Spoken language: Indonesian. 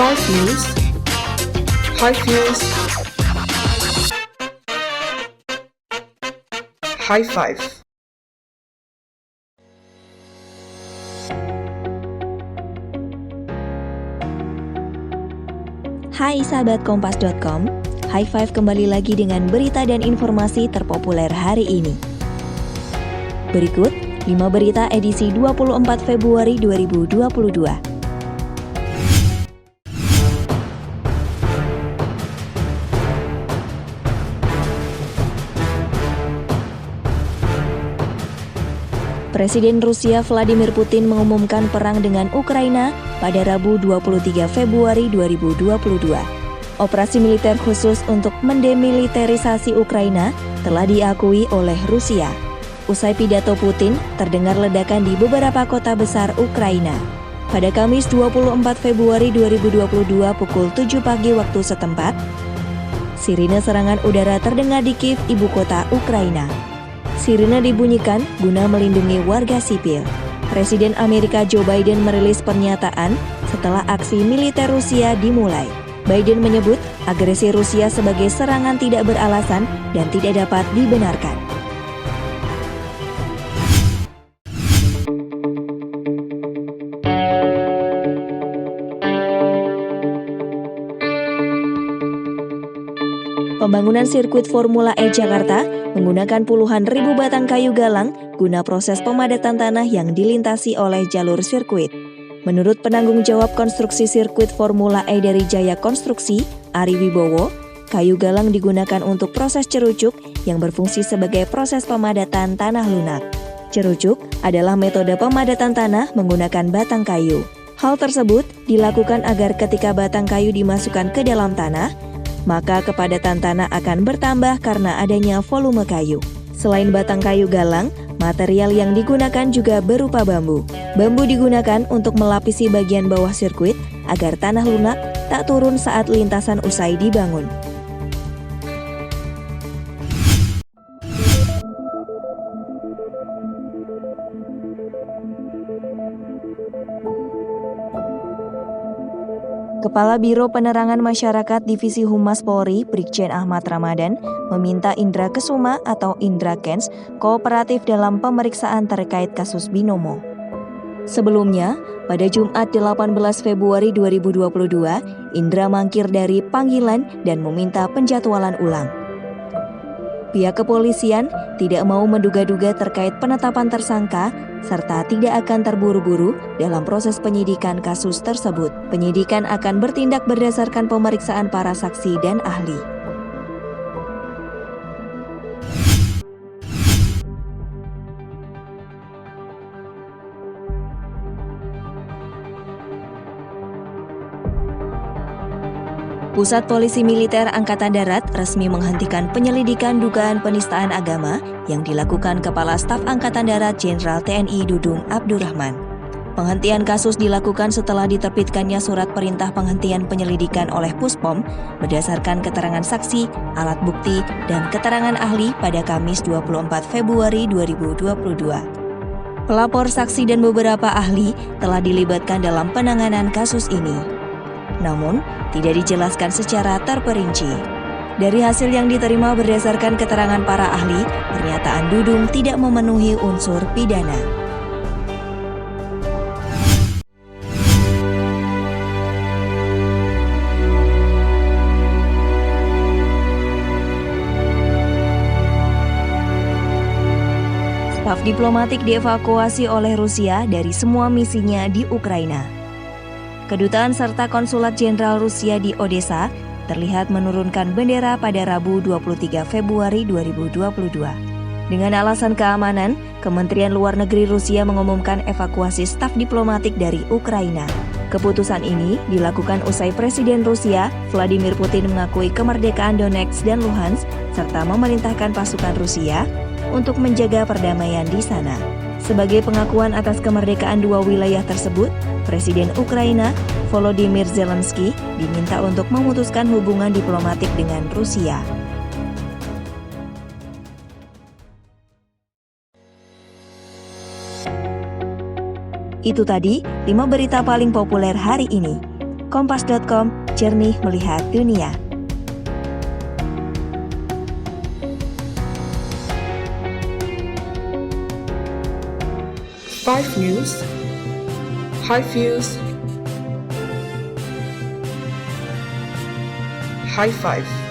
Five News. Five News. High Five. Hai sahabat Kompas.com, High Five kembali lagi dengan berita dan informasi terpopuler hari ini. Berikut 5 berita edisi 24 Februari 2022. Presiden Rusia Vladimir Putin mengumumkan perang dengan Ukraina pada Rabu 23 Februari 2022. Operasi militer khusus untuk mendemilitarisasi Ukraina telah diakui oleh Rusia. Usai pidato Putin, terdengar ledakan di beberapa kota besar Ukraina. Pada Kamis 24 Februari 2022 pukul 7 pagi waktu setempat, sirine serangan udara terdengar di Kiev, ibu kota Ukraina. Sirine dibunyikan guna melindungi warga sipil. Presiden Amerika Joe Biden merilis pernyataan setelah aksi militer Rusia dimulai. Biden menyebut agresi Rusia sebagai serangan tidak beralasan dan tidak dapat dibenarkan. Pembangunan sirkuit Formula E Jakarta menggunakan puluhan ribu batang kayu galang guna proses pemadatan tanah yang dilintasi oleh jalur sirkuit. Menurut penanggung jawab konstruksi sirkuit Formula E dari Jaya Konstruksi, Ari Wibowo, kayu galang digunakan untuk proses cerucuk yang berfungsi sebagai proses pemadatan tanah lunak. Cerucuk adalah metode pemadatan tanah menggunakan batang kayu. Hal tersebut dilakukan agar ketika batang kayu dimasukkan ke dalam tanah, maka kepadatan tanah akan bertambah karena adanya volume kayu. Selain batang kayu galang, material yang digunakan juga berupa bambu. Bambu digunakan untuk melapisi bagian bawah sirkuit agar tanah lunak tak turun saat lintasan usai dibangun. Kepala Biro Penerangan Masyarakat Divisi Humas Polri, Brigjen Ahmad Ramadan, meminta Indra Kesuma atau Indra Kents kooperatif dalam pemeriksaan terkait kasus Binomo. Sebelumnya, pada Jumat 18 Februari 2022, Indra mangkir dari panggilan dan meminta penjadwalan ulang. Pihak kepolisian tidak mau menduga-duga terkait penetapan tersangka serta tidak akan terburu-buru dalam proses penyidikan kasus tersebut. Penyidikan akan bertindak berdasarkan pemeriksaan para saksi dan ahli. Pusat Polisi Militer Angkatan Darat resmi menghentikan penyelidikan dugaan penistaan agama yang dilakukan Kepala Staf Angkatan Darat Jenderal TNI Dudung Abdurrahman. Penghentian kasus dilakukan setelah diterbitkannya surat perintah penghentian penyelidikan oleh Puspom berdasarkan keterangan saksi, alat bukti, dan keterangan ahli pada Kamis 24 Februari 2022. Pelapor, saksi, dan beberapa ahli telah dilibatkan dalam penanganan kasus ini. Namun, tidak dijelaskan secara terperinci. Dari hasil yang diterima berdasarkan keterangan para ahli, pernyataan Dudung tidak memenuhi unsur pidana. Staf diplomatik dievakuasi oleh Rusia dari semua misinya di Ukraina. Kedutaan serta Konsulat Jenderal Rusia di Odessa terlihat menurunkan bendera pada Rabu 23 Februari 2022. Dengan alasan keamanan, Kementerian Luar Negeri Rusia mengumumkan evakuasi staf diplomatik dari Ukraina. Keputusan ini dilakukan usai Presiden Rusia Vladimir Putin mengakui kemerdekaan Donetsk dan Luhansk serta memerintahkan pasukan Rusia untuk menjaga perdamaian di sana. Sebagai pengakuan atas kemerdekaan dua wilayah tersebut, Presiden Ukraina Volodymyr Zelensky diminta untuk memutuskan hubungan diplomatik dengan Rusia. Itu tadi 5 berita paling populer hari ini. Kompas.com, jernih melihat dunia. 5 News, High Views, High Five.